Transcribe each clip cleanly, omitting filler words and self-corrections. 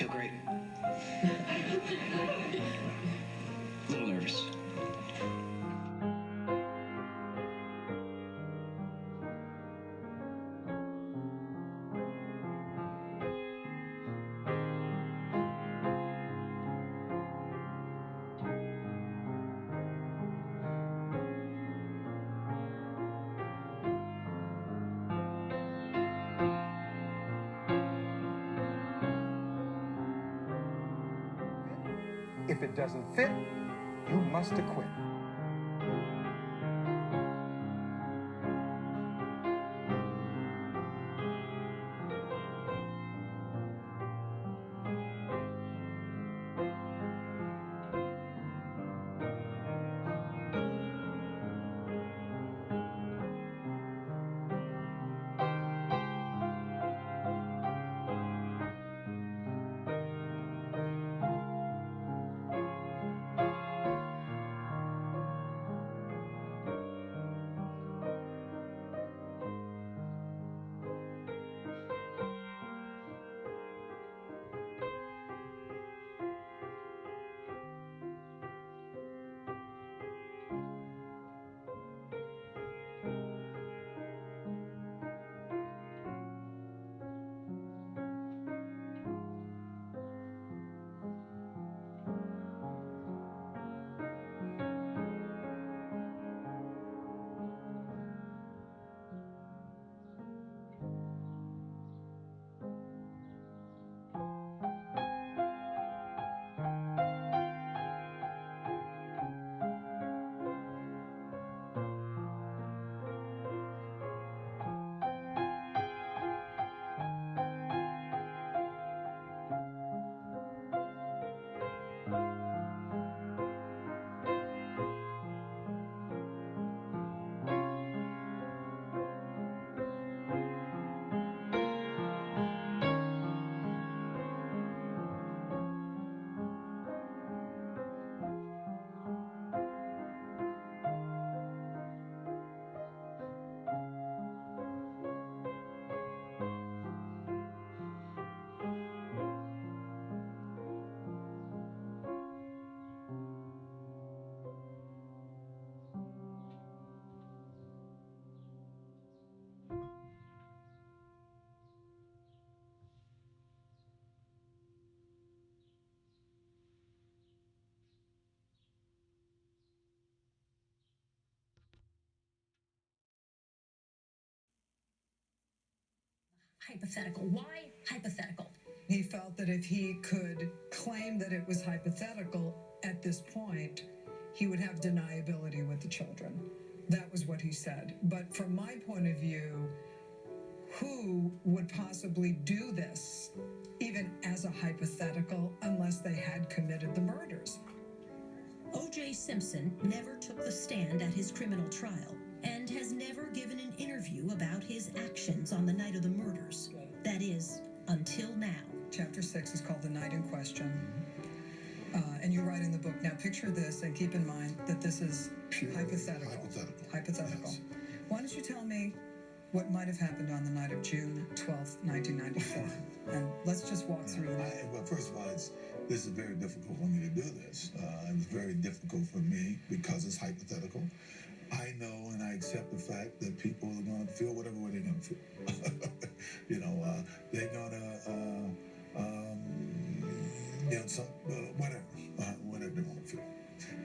feel great. A little nervous. If it doesn't fit, you must acquit. Hypothetical. Why hypothetical? He felt that if he could claim that it was hypothetical at this point, he would have deniability with the children. That was what he said. But from my point of view, who would possibly do this, even as a hypothetical, unless they had committed the murders? O.J. Simpson never took the stand at his criminal trial and has never given an interview about his actions on the night of the murders. That is, until now. Chapter 6 is called The Night in Question. And you write in the book, now picture this and keep in mind that this is hypothetical. Hypothetical. Yes. Why don't you tell me what might have happened on the night of June 12th, 1994? And let's just walk through that. Well, first of all, this is very difficult for me to do this. It was very difficult for me because it's hypothetical. I know and I accept the fact that people are going to feel whatever way they're going to feel. They're going to, whatever they want to feel.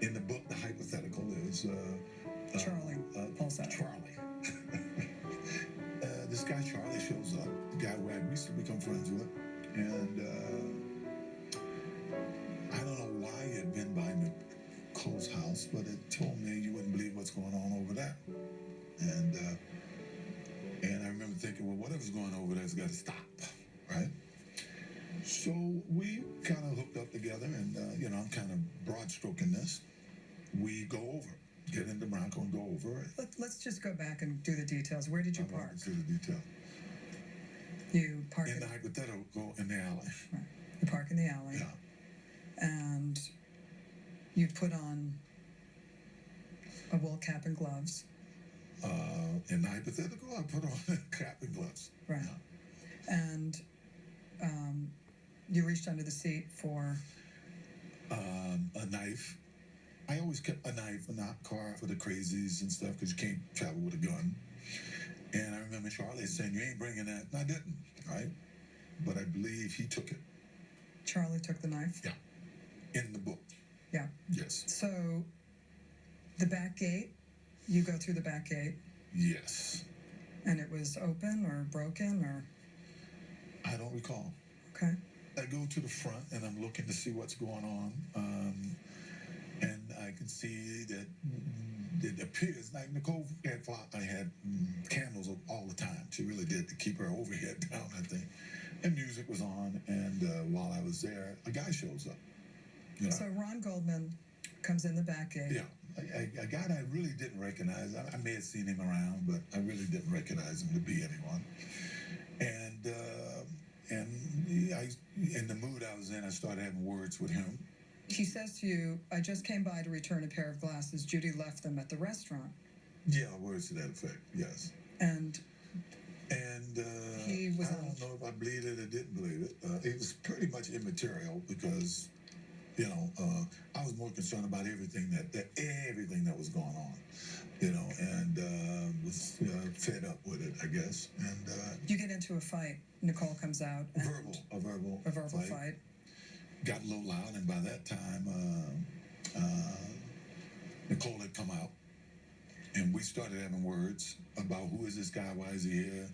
In the book, the hypothetical is Charlie pulls out. Charlie. This guy Charlie shows up, the guy who I recently become friends with, and I don't know why he had been by the Cole's house, but it told me you wouldn't believe what's going on over there. And I remember thinking, well, whatever's going on over there's got to stop, right? So we kind of hooked up together, and I'm kind of broad stroking this. We go over. Get in the Bronco and go over it. Let's just go back and do the details. Where did you park? Let's do the detail. You park in the hypothetical in the alley. Right. You park in the alley. Yeah. And you put on a wool cap and gloves. In the hypothetical, I put on a cap and gloves. Right. Yeah. And You reached under the seat for? A knife. I always kept a knife in the car for the crazies and stuff because you can't travel with a gun. And I remember Charlie saying, "You ain't bringing that." And I didn't, right? But I believe he took it. Charlie took the knife? Yeah. In the book. Yeah. Yes. So the back gate, you go through the back gate? Yes. And it was open or broken or? I don't recall. Okay. I go to the front and I'm looking to see what's going on. And I can see that it appears like Nicole had candles all the time. She really did, to keep her overhead down, I think. And music was on. And while I was there, a guy shows up. You know? So Ron Goldman comes in the back gate. Yeah. A guy I really didn't recognize. I may have seen him around, but I really didn't recognize him to be anyone. And in the mood I was in, I started having words with him. He says to you, "I just came by to return a pair of glasses. Judy left them at the restaurant." Yeah, words to that effect, yes. And he was I don't know if I believed it or didn't believe it. It was pretty much immaterial because, I was more concerned about everything that was going on, and was fed up with it, I guess. And you get into a fight. Nicole comes out. And a verbal fight. Got a little loud, and by that time, Nicole had come out, and we started having words about who is this guy, why is he here,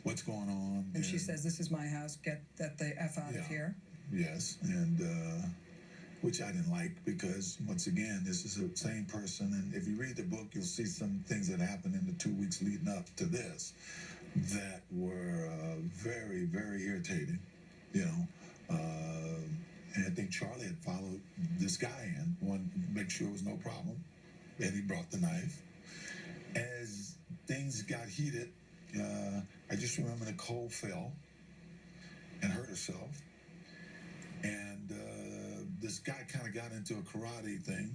what's going on. And she says, "This is my house. Get the F out of here." Yes, and which I didn't like because, once again, this is the same person, and if you read the book, you'll see some things that happened in the 2 weeks leading up to this that were very, very irritating, and I think Charlie had followed this guy in, wanted to make sure there was no problem, and he brought the knife. As things got heated, I just remember Nicole fell and hurt herself, and this guy kind of got into a karate thing,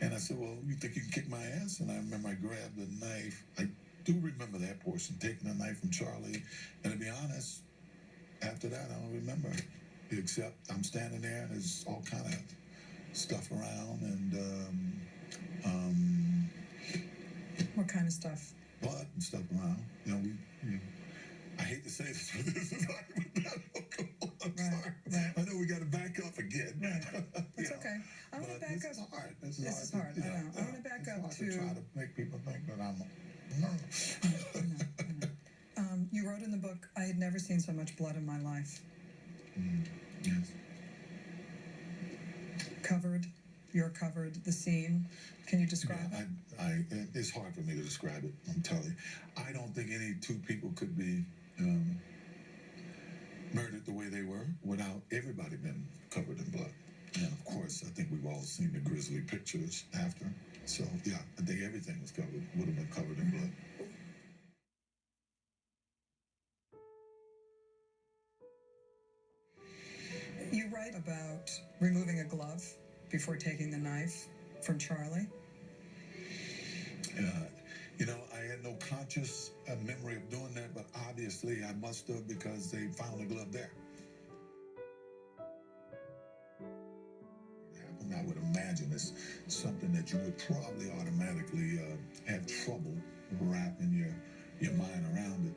and I said, "Well, you think you can kick my ass?" And I remember I grabbed the knife. I do remember that portion, taking a knife from Charlie, and to be honest, after that, I don't remember, except I'm standing there and there's all kind of stuff around, and What kind of stuff? blood and stuff around. I hate to say this, but this is hypothetical. I'm sorry. Right. I know we got to back up again. Right. That's okay. I want to back this up. Is hard. This is hard. I know. I want to back up to try to make people think that I'm nervous. I know. You wrote in the book, "I had never seen so much blood in my life." Yes. You're covered, the scene. Can you describe it? It's hard for me to describe it, I'm telling you. I don't think any two people could be murdered the way they were without everybody being covered in blood. And of course, I think we've all seen the grisly pictures after. So, yeah, I think everything would have been covered in blood. You write about removing a glove before taking the knife from Charlie. I had no conscious memory of doing that, but obviously I must have, because they found the glove there. I would imagine it's something that you would probably automatically have trouble wrapping your mind around it.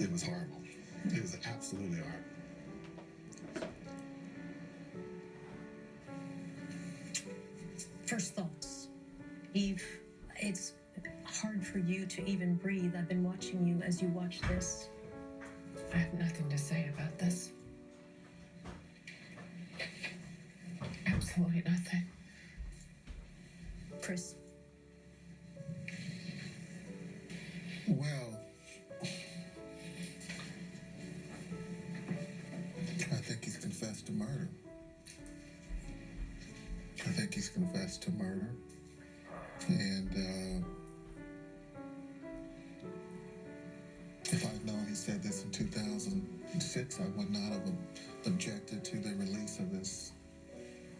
It was horrible. It was absolutely horrible. First thoughts. Eve, it's hard for you to even breathe. I've been watching you as you watch this. I have nothing to say about this. Absolutely nothing. Chris. Well, I think he's confessed to murder. And if I'd known he said this in 2006, I would not have objected to the release of this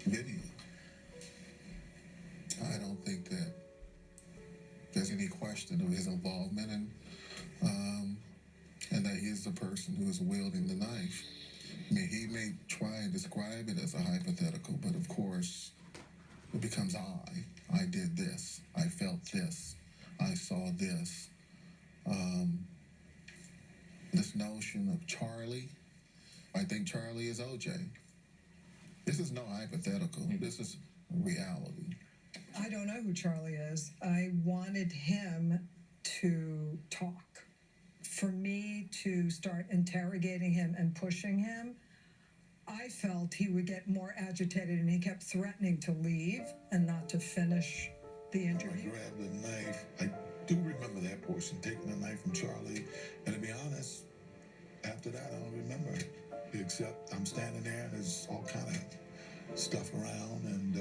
video. I don't think that there's any question of his involvement, and that he's the person who is wielding the knife. I mean, he may try and describe it as a hypothetical, but of course, it becomes I did this. I felt this. I saw this. This notion of Charlie, I think Charlie is OJ. This is no hypothetical. This is reality. I don't know who Charlie is. I wanted him to talk. For me to start interrogating him and pushing him, I felt he would get more agitated, and he kept threatening to leave and not to finish the interview. I grabbed the knife. I do remember that portion, taking the knife from Charlie. And to be honest, after that, I don't remember it. Except I'm standing there and there's all kind of stuff around and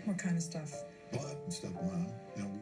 What kind of stuff? blood and stuff around. You know,